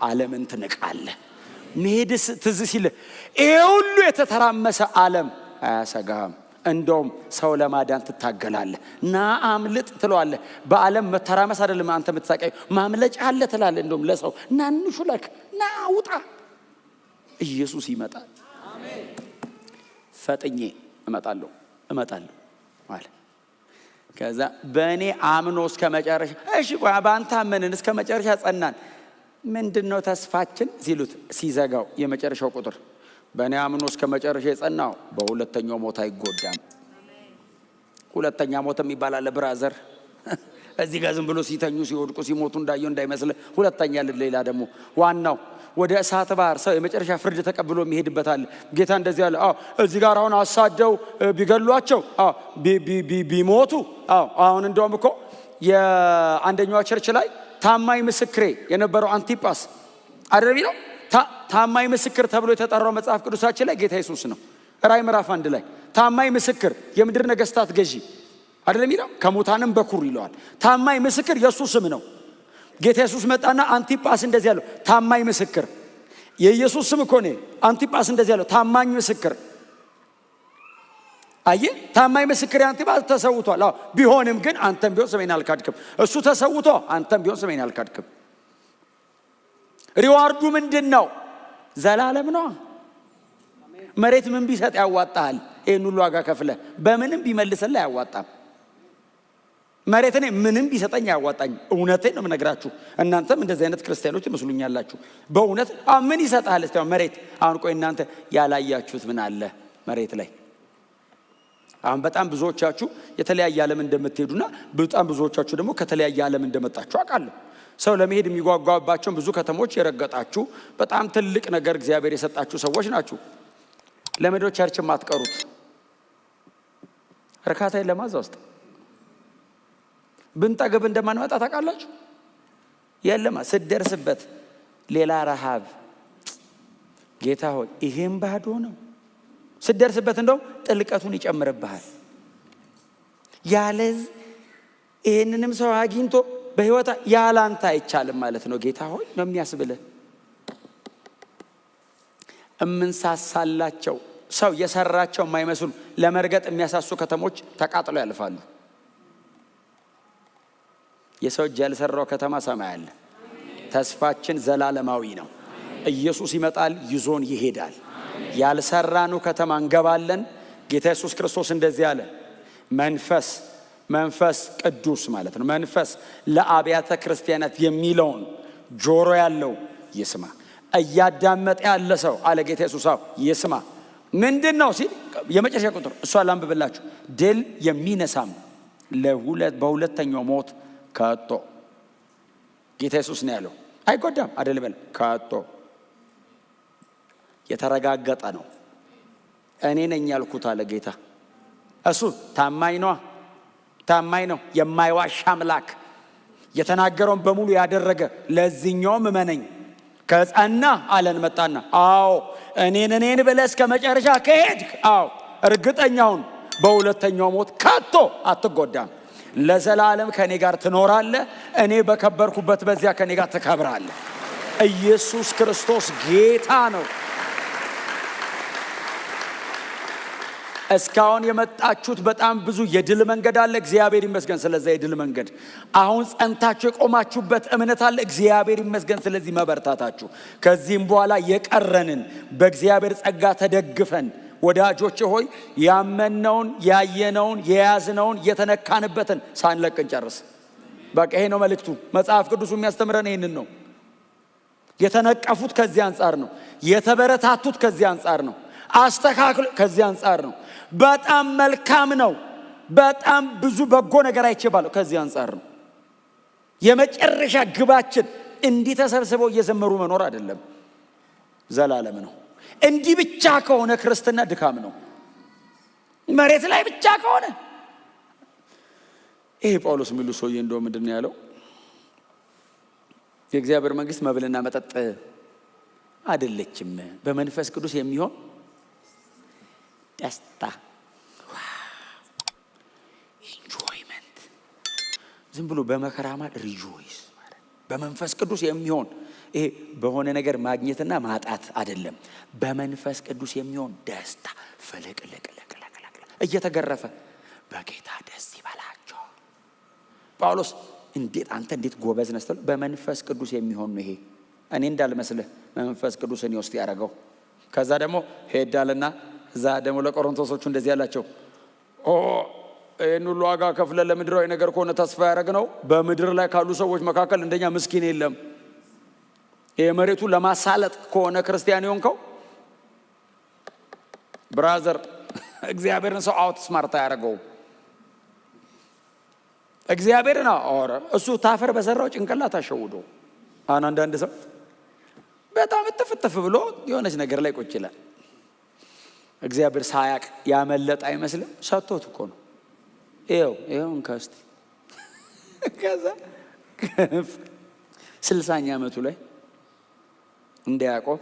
ዓለምን ትንቃለህ። መሄድ ትዝ ሲለ ይሄ ሁሉ የተተራመሰ ዓለም አያሰጋም። እንደውም ሰው ለማዳን ትታገላለህ። ና አምልጥ ትለዋለህ። በዓለም መተራመስ አይደለም አንተ የምትሳቀየው፣ ማምለጫ አለ ትላለህ። እንደውም ለሰው ና እንሹለክ፣ ና ውጣ። ኢየሱስ ይመጣል። አሜን። ፈጥኜ እመጣለሁ ማለት ከዛ በእኔ አምኖ እስከ መጨረሻ። እሺ በአንተ አመንን እስከ መጨረሻ ጸናን። ምንድነው ተስፋችን ሲሉት ሲዘጋው የመጨረሻው ቁጥር በእኔ አምኖ እስከ መጨረሻ የጸናው በሁለተኛው ሞት አይጎዳም። ሁለተኛ ሞት የሚባል አለ ብራዘር። እዚህ ጋር ዝም ብሎ ሲተኙ ሲወድቁ ሲሞቱ እንዳየው እንዳይመስል ሁለተኛ ሌላ ደግሞ ዋናው ወደ እሳት ባህር ሰው የመጨረሻ ፍርድ ተቀብሎ የሚሄድበታል። ጌታ እንደዚህ ያለ እዚህ ጋር አሁን አሳደው ቢገሏቸው ቢሞቱ አሁን እንደውም እኮ የአንደኛው ቸርች ላይ ታማኝ ምስክሬ የነበረው አንቲጳስ አይደል ነው ታማኝ ምስክር ተብሎ የተጠራው መጽሐፍ ቅዱሳችን ላይ ጌታ ኢየሱስ ነው። ራዕይ ምዕራፍ 1 ላይ ታማኝ ምስክር የምድር ነገስታት ገዢ አይደለም ይላል። ከሙታንም በኩር ይለዋል። ታማኝ ምስክር የሱ ስም ነው። ጌታ ኢየሱስ መጣና አንቲጳስ እንደዚህ ያለው ታማኝ ምስክር የኢየሱስ ስም እኮ ነው። አንቲጳስ እንደዚህ ያለው ታማኝ ምስክር አየ ታማኝ ምስክር አንቲጳስ ተሰውቷል። ቢሆንም ግን አንተም ቢሆን ስሜን አልካድክም። እሱ ተሰውቶ አንተም ቢሆን ስሜን አልካድክም። ሪዋርዱ ምንድነው? ዘላለም ነው። መሬት ምን ቢሰጥ ያዋጣሃል? ይሄን ሁሉ ዋጋ ከፍለ በምንም ቢመልስልህ አያዋጣም። መሬት እኔ ምንም ቢሰጠኝ አያዋጣኝ። እውነቴን ነው የምነግራችሁ። እናንተም እንደዚህ አይነት ክርስቲያኖች ይመስሉኛላችሁ። በእውነት ምን ይሰጣል እስቲ መሬት? አሁን ቆይ እናንተ ያላያችሁት ምን አለ መሬት ላይ? አሁን በጣም ብዙዎቻችሁ የተለያየ ዓለም እንደምትሄዱና በጣም ብዙዎቻችሁ ደግሞ ከተለያየ ዓለም እንደመጣችሁ አውቃለሁ። ሰው ለመሄድ የሚጓጓባቸው ብዙ ከተሞች የረገጣችሁ በጣም ትልቅ ነገር እግዚአብሔር የሰጣችሁ ሰዎች ናችሁ። ለምንድነው ቸርች የማትቀሩት? እርካታ ለማዛ ውስጥ ብንጠግብ እንደማንመጣ ታውቃላችሁ። የለማ ስትደርስበት ሌላ ረሃብ። ጌታ ሆይ ይሄን ባዶ ነው። ስትደርስበት እንደው ጥልቀቱን ይጨምርብሃል። ያለዝ ይሄንንም ሰው አግኝቶ በህይወታ ያላንተ አይቻልም ማለት ነው። ጌታ ሆይ ነው የሚያስብልህ። እምንሳሳላቸው ሰው የሰራቸው የማይመስሉ ለመርገጥ የሚያሳሱ ከተሞች ተቃጥለው ያልፋሉ። የሰው እጅ ያልሰራው ከተማ ሰማይ አለ። ተስፋችን ዘላለማዊ ነው። ኢየሱስ ይመጣል፣ ይዞን ይሄዳል። ያልሰራነው ከተማ እንገባለን። ጌታ ኢየሱስ ክርስቶስ እንደዚህ አለ። መንፈስ ቅዱስ ማለት ነው። መንፈስ ለአብያተ ክርስቲያናት የሚለውን ጆሮ ያለው ይስማ። እያዳመጠ ያለ ሰው አለ ጌታ ኢየሱስ ይስማ። ምንድነው ሲል የመጨረሻ ቁጥር እሷ ላንብብላችሁ። ድል የሚነሳም በሁለተኛው ሞት ከቶ ጌታ ኢየሱስ ነው ያለው። አይጎዳም አይደለም ከቶ የተረጋገጠ ነው። እኔ ነኝ ያልኩት አለ ጌታ። እሱ ታማኝ ነው፣ የማይዋሽ አምላክ፣ የተናገረውን በሙሉ ያደረገ። ለዚህኛውም እመነኝ ከጸና አለን መጣና አዎ እኔን ብለህ እስከ መጨረሻ ከሄድክ እርግጠኛውን በሁለተኛው ሞት ከቶ አትጎዳም። ለዘላለም ከኔ ጋር ትኖራለህ። እኔ በከበርኩበት በዚያ ከኔ ጋር ትከብራለህ። ኢየሱስ ክርስቶስ ጌታ ነው። እስካሁን የመጣችሁት በጣም ብዙ የድል መንገድ አለ። እግዚአብሔር ይመስገን ስለዚህ የድል መንገድ። አሁን ጸንታችሁ የቆማችሁበት እምነት አለ። እግዚአብሔር ይመስገን ስለዚህ መበርታታችሁ። ከዚህም በኋላ የቀረንን በእግዚአብሔር ጸጋ ተደግፈን ወዳጆች ሆይ ያመነውን ያየነውን የያዝነውን የተነካንበትን ሳንለቅ እንጨርስ። በቃ ይሄ ነው መልእክቱ። መጽሐፍ ቅዱስ የሚያስተምረን ይሄንን ነው። የተነቀፉት ከዚህ አንጻር ነው። የተበረታቱት ከዚህ አንጻር ነው። አስተካክሉ ከዚህ አንጻር ነው። በጣም መልካም ነው። በጣም ብዙ በጎ ነገር አይቼባለሁ ከዚህ አንጻር ነው። የመጨረሻ ግባችን እንዲህ ተሰብስበው እየዘመሩ መኖር አይደለም፣ ዘላለም ነው። እንዲህ ብቻ ከሆነ ክርስትና ድካም ነው። መሬት ላይ ብቻ ከሆነ ይሄ ጳውሎስ የሚሉ ሰውዬ እንደው ምንድነው ያለው? የእግዚአብሔር መንግስት መብልና መጠጥ አይደለችም፣ በመንፈስ ቅዱስ የሚሆን ደስታ፣ ኢንጆይመንት። ዝም ብሎ በመከራ ማለት ሪጆይስ ማለት በመንፈስ ቅዱስ የሚሆን ይሄ በሆነ ነገር ማግኘትና ማጣት አይደለም። በመንፈስ ቅዱስ የሚሆን ደስታ ፍልቅልቅ እየተገረፈ በጌታ ደስ ይበላቸው። ጳውሎስ እንዴት ጎበዝ ነህ ስትል በመንፈስ ቅዱስ የሚሆን ነው። ይሄ እኔ እንዳልመስልህ መንፈስ ቅዱስ እኔ ውስጥ ያደረገው። ከዛ ደግሞ ሄዳልና እዛ ደግሞ ለቆሮንቶሶቹ እንደዚህ ያላቸው ይህን ሁሉ ዋጋ ከፍለ ለምድራዊ ነገር ከሆነ ተስፋ ያደረግነው በምድር ላይ ካሉ ሰዎች መካከል እንደኛ ምስኪን የለም። የመሬቱ ለማሳለጥ ከሆነ ክርስቲያን የሆንከው ብራዘር፣ እግዚአብሔርን ሰው አውት ስማርት ያደረገው እግዚአብሔርን አወረ። እሱ ታፈር በሰራው ጭንቅላት አሸውዶ። አንዳንድ ሰው በጣም እጥፍጥፍ ብሎ የሆነች ነገር ላይ ቁጭ ይላል። እግዚአብሔር ሳያቅ ያመለጠ አይመስልም። ሰጥቶት እኮ ነው። ይኸው እንካስቲ ከዛ 60ኛ ዓመቱ ላይ እንደ ያዕቆብ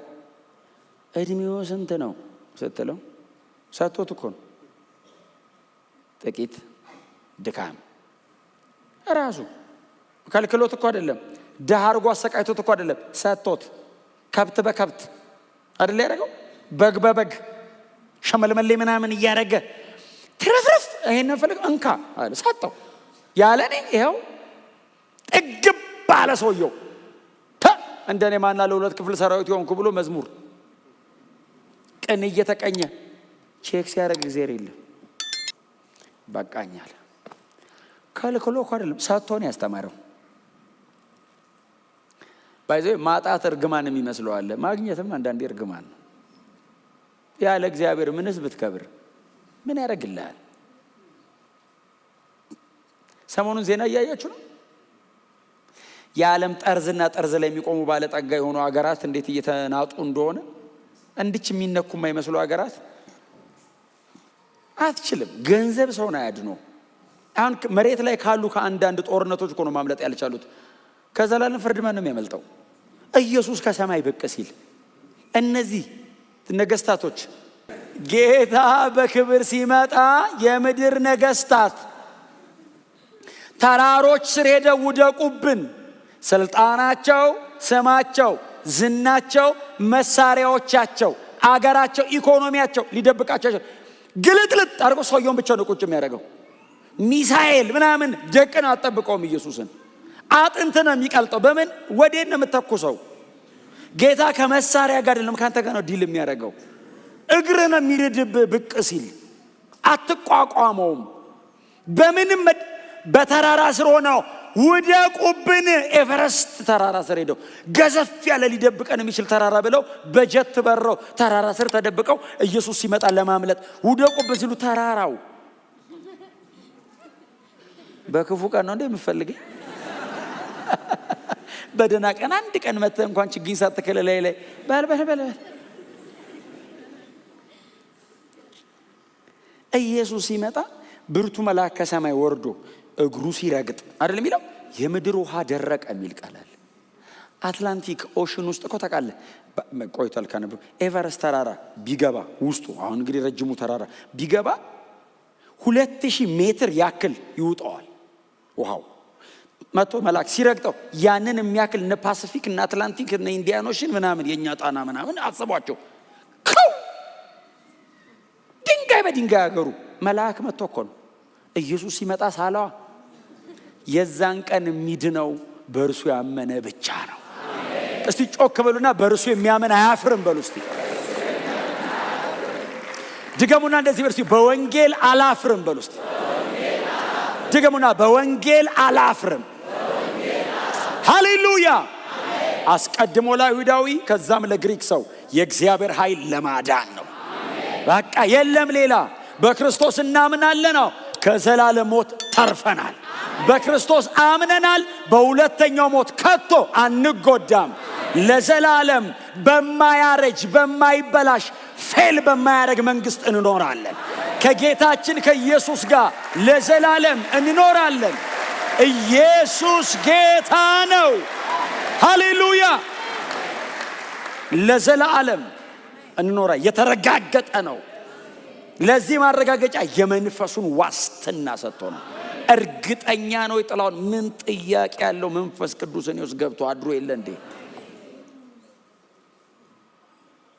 እድሜው ስንት ነው ስትለው ሰጥቶት እኮ ነው። ጥቂት ድካም ራሱ ከልክሎት እኮ አይደለም። ደሃ አድርጎ አሰቃይቶት እኮ አይደለም። ሰጥቶት ከብት በከብት አይደል ያደረገው? በግ በበግ ሸመልመሌ ምናምን እያደረገ ትረፍረፍ ይሄንን ፈልግ እንካ አለ። ሰጠው ያለኔ ይኸው ጥግብ ባለ ሰውየው እንደኔ ማና ለሁለት ክፍል ሰራዊት ይሆንኩ ብሎ መዝሙር ቀን እየተቀኘ ቼክ ሲያደርግ እግዚአብሔር የለም በቃኛል። ከልክሎ አይደለም ሰጥቶን ያስተማረው። ባይዘው ማጣት እርግማን የሚመስለው አለ፣ ማግኘትም አንዳንዴ እርግማን ነው። ያለ እግዚአብሔር ምንስ ብትከብር ምን ያደርግልሃል? ሰሞኑን ዜና እያያችሁ ነው። የዓለም ጠርዝና ጠርዝ ላይ የሚቆሙ ባለጠጋ የሆኑ ሀገራት እንዴት እየተናጡ እንደሆነ። እንድች የሚነኩ የማይመስሉ ሀገራት አትችልም። ገንዘብ ሰውን አያድነው። አሁን መሬት ላይ ካሉ ከአንዳንድ ጦርነቶች እኮ ነው ማምለጥ ያልቻሉት። ከዘላለም ፍርድ ማን ነው የሚያመልጠው? ኢየሱስ ከሰማይ ብቅ ሲል እነዚህ ነገስታቶች ጌታ በክብር ሲመጣ የምድር ነገስታት ተራሮች ስር ሄደው ውደቁብን። ስልጣናቸው፣ ስማቸው፣ ዝናቸው፣ መሳሪያዎቻቸው፣ አገራቸው፣ ኢኮኖሚያቸው ሊደብቃቸው ግልጥልጥ አድርጎ ሰውየውን ብቻ ነው ቁጭ የሚያደርገው። ሚሳኤል ምናምን ደቅን አጠብቀውም ኢየሱስን አጥንት ነው የሚቀልጠው። በምን ወዴት ነው የምተኩሰው? ጌታ ከመሳሪያ ጋር አይደለም ካንተ ጋር ነው ዲል የሚያደርገው። እግር ነው የሚርድብ ብቅ ሲል አትቋቋመውም። በምንም በተራራ ስር ሆነው ውደቁብን። ኤቨረስት ተራራ ስር ሄደው ገዘፍ ያለ ሊደብቀን የሚችል ተራራ ብለው በጀት በረው ተራራ ስር ተደብቀው ኢየሱስ ሲመጣ ለማምለጥ ውደቁብን ሲሉ ተራራው በክፉ ቀን ነው እንደ የምፈልገኝ በደና ቀን አንድ ቀን መተ እንኳን ችግኝ ሳትከለ ላይ በል ኢየሱስ ሲመጣ ብርቱ መልአክ ከሰማይ ወርዶ እግሩ ሲረግጥ አይደል የሚለው የምድር ውሃ ደረቀ የሚል ቃል አለ። አትላንቲክ ኦሽን ውስጥ እኮ ታውቃለህ፣ ቆይቷል ካነበው ኤቨረስት ተራራ ቢገባ ውስጡ አሁን እንግዲህ ረጅሙ ተራራ ቢገባ 2000 ሜትር ያክል ይውጣዋል ውሃው። መቶ መልአክ ሲረግጠው ያንን የሚያክል እነ ፓሲፊክ እና አትላንቲክ እና ኢንዲያን ኦሽን ምናምን የኛ ጣና ምናምን አስቧቸው። ድንጋይ በድንጋይ ያገሩ መልአክ መጥቶ እኮ ነው ኢየሱስ ሲመጣ ሳለዋ የዛን ቀን የሚድነው በእርሱ ያመነ ብቻ ነው። እስቲ ጮክ በሉና በእርሱ የሚያመን አያፍርም በሉ እስቲ። ድገሙና እንደዚህ በሉ እስቲ፣ በወንጌል አላፍርም በሉ እስቲ። ድገሙና በወንጌል አላፍርም። ሃሌሉያ። አስቀድሞ ለይሁዳዊ ከዛም ለግሪክ ሰው የእግዚአብሔር ኃይል ለማዳን ነው። በቃ የለም ሌላ። በክርስቶስ እናምናለን ነው። ከዘላለም ሞት ተርፈናል። በክርስቶስ አምነናል። በሁለተኛው ሞት ከቶ አንጎዳም። ለዘላለም በማያረጅ በማይበላሽ ፌል በማያረግ መንግስት እንኖራለን። ከጌታችን ከኢየሱስ ጋር ለዘላለም እንኖራለን። ኢየሱስ ጌታ ነው። ሃሌሉያ። ለዘላለም እንኖራ የተረጋገጠ ነው። ለዚህ ማረጋገጫ የመንፈሱን ዋስትና ሰጥቶ ነው። እርግጠኛ ነው። ይጥላውን ምን ጥያቄ ያለው መንፈስ ቅዱስ እኔ ውስጥ ገብቶ አድሮ የለ እንዴ?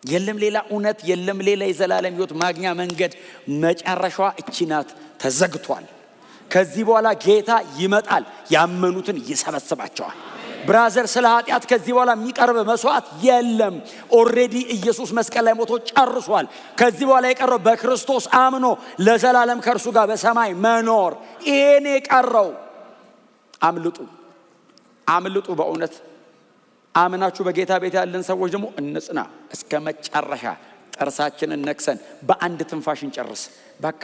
የለም ሌላ እውነት፣ የለም ሌላ የዘላለም ሕይወት ማግኛ መንገድ። መጨረሻዋ እቺ ናት። ተዘግቷል። ከዚህ በኋላ ጌታ ይመጣል፣ ያመኑትን ይሰበስባቸዋል። ብራዘር፣ ስለ ኃጢአት ከዚህ በኋላ የሚቀርብ መስዋዕት የለም። ኦልሬዲ ኢየሱስ መስቀል ላይ ሞቶ ጨርሷል። ከዚህ በኋላ የቀረው በክርስቶስ አምኖ ለዘላለም ከእርሱ ጋር በሰማይ መኖር። ይሄን የቀረው አምልጡ፣ አምልጡ። በእውነት አምናችሁ በጌታ ቤት ያለን ሰዎች ደግሞ እንጽና እስከ መጨረሻ። ጥርሳችንን ነክሰን በአንድ ትንፋሽ እንጨርስ። በቃ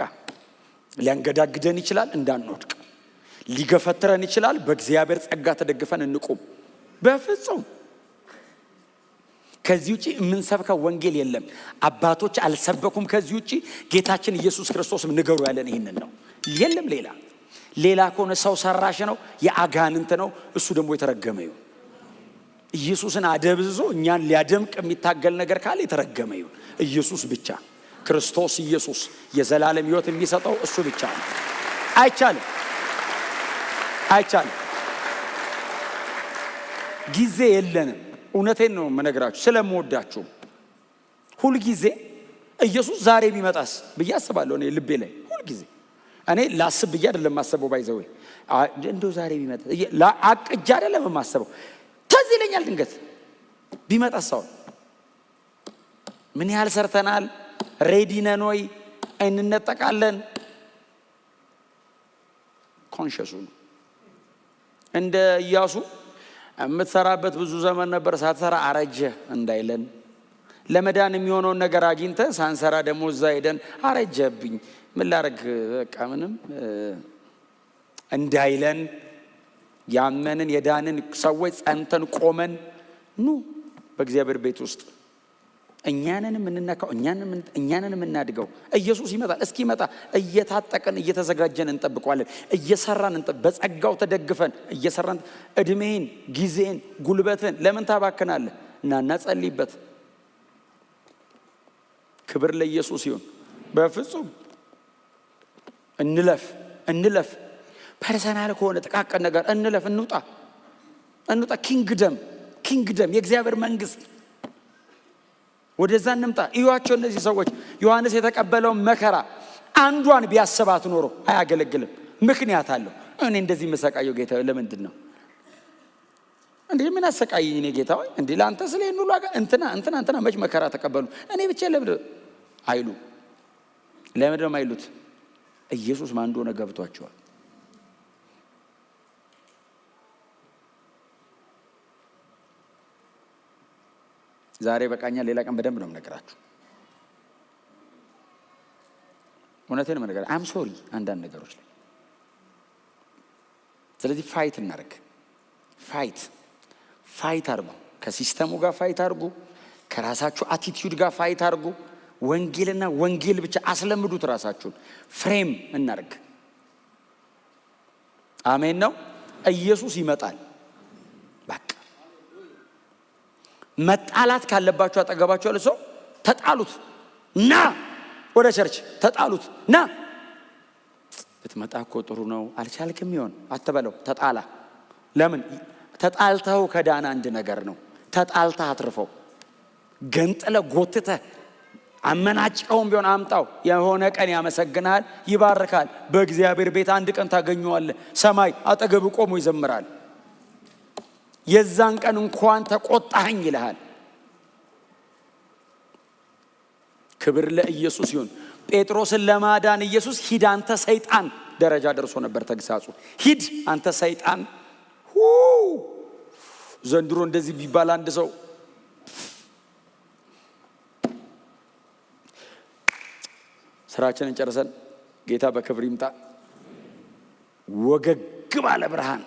ሊያንገዳግደን ይችላል፣ እንዳንወድቅ ሊገፈትረን ይችላል። በእግዚአብሔር ጸጋ ተደግፈን እንቁም። በፍጹም ከዚህ ውጪ የምንሰብከው ወንጌል የለም። አባቶች አልሰበኩም ከዚህ ውጪ። ጌታችን ኢየሱስ ክርስቶስም ንገሩ ያለን ይህንን ነው። የለም ሌላ ከሆነ ሰው ሰራሽ ነው፣ የአጋንንት ነው። እሱ ደግሞ የተረገመ ይሁን። ኢየሱስን አደብዝዞ እኛን ሊያደምቅ የሚታገል ነገር ካለ የተረገመ ይሁን። ኢየሱስ ብቻ፣ ክርስቶስ ኢየሱስ የዘላለም ሕይወት የሚሰጠው እሱ ብቻ ነው። አይቻልም። ጊዜ የለንም። እውነቴን ነው የምነግራችሁ ስለምወዳችሁ። ሁል ጊዜ ኢየሱስ ዛሬ ቢመጣስ ብዬ አስባለሁ። እኔ ልቤ ላይ ሁል ጊዜ እኔ ላስብ ብዬ አይደለም ማሰበው። ባይዘው እንደው ዛሬ ቢመጣ አቅጃ አይደለም ማሰበው። ተዚህ ይለኛል ድንገት ቢመጣስ። ሰው ምን ያህል ሰርተናል? ሬዲ ነን ወይ? እንነጠቃለን? ኮንሸሱ ነው። እንደ ኢያሱ የምትሰራበት ብዙ ዘመን ነበር፣ ሳትሰራ አረጀ እንዳይለን፣ ለመዳን የሚሆነውን ነገር አግኝተ ሳንሰራ ደግሞ እዛ ሄደን አረጀብኝ ምን ላረግ በቃ ምንም እንዳይለን፣ ያመንን የዳንን ሰዎች ጸንተን ቆመን ኑ በእግዚአብሔር ቤት ውስጥ እኛንን የምንነካው እኛንን የምናድገው። ኢየሱስ ይመጣል። እስኪመጣ እየታጠቀን እየተዘጋጀን እንጠብቀዋለን። እየሰራን በጸጋው ተደግፈን እየሰራን እድሜን፣ ጊዜን፣ ጉልበትን ለምን ታባክናለህ? እና ጸልይበት። ክብር ለኢየሱስ ይሁን። በፍጹም እንለፍ። ፐርሰናል ከሆነ ጥቃቅን ነገር እንውጣ። ኪንግደም የእግዚአብሔር መንግስት ወደዛ እንምጣ። እዩዋቸው እነዚህ ሰዎች። ዮሐንስ የተቀበለውን መከራ አንዷን ቢያስባት ኖሮ አያገለግልም። ምክንያት አለው። እኔ እንደዚህ መሰቃየው ጌታ ለምንድን ነው እንዴ? ምን አሰቃየኝ እኔ ጌታ ሆይ? እንዴ ላንተ ስለ ይሄን ሁሉ እንትና መች መከራ ተቀበሉ? እኔ ብቻ ለምን አይሉ? ለምን ነው አይሉት? ኢየሱስ ማን እንደሆነ ገብቷቸዋል። ዛሬ በቃኛ። ሌላ ቀን በደንብ ነው የምነግራችሁ። እውነቴን ነው የምነግራችሁ። አም ሶሪ አንዳንድ ነገሮች ላይ። ስለዚህ ፋይት እናደርግ። ፋይት አድርጉ። ከሲስተሙ ጋር ፋይት አድርጉ። ከራሳችሁ አቲቲዩድ ጋር ፋይት አድርጉ። ወንጌልና ወንጌል ብቻ አስለምዱት። ራሳችሁን ፍሬም እናድርግ። አሜን ነው። ኢየሱስ ይመጣል። በቃ መጣላት ካለባችሁ አጠገባችሁ ያለ ሰው ተጣሉት። ና ወደ ቸርች ተጣሉት። ና ብትመጣ እኮ ጥሩ ነው፣ አልቻልክም ይሆን አትበለው። ተጣላ። ለምን ተጣልተው ከዳና አንድ ነገር ነው። ተጣልተህ አትርፈው። ገንጥለ ጎትተ አመናጭቀውም ቢሆን አምጣው። የሆነ ቀን ያመሰግናል፣ ይባርካል። በእግዚአብሔር ቤት አንድ ቀን ታገኘዋለህ። ሰማይ አጠገብ ቆሞ ይዘምራል። የዛን ቀን እንኳን ተቆጣኝ ይልሃል። ክብር ለኢየሱስ ይሁን። ጴጥሮስን ለማዳን ኢየሱስ ሂድ አንተ ሰይጣን ደረጃ ደርሶ ነበር ተግሳጹ። ሂድ አንተ ሰይጣን። ዘንድሮ እንደዚህ ቢባል አንድ ሰው ስራችንን ጨርሰን ጌታ በክብር ይምጣ። ወገግ ባለ ብርሃን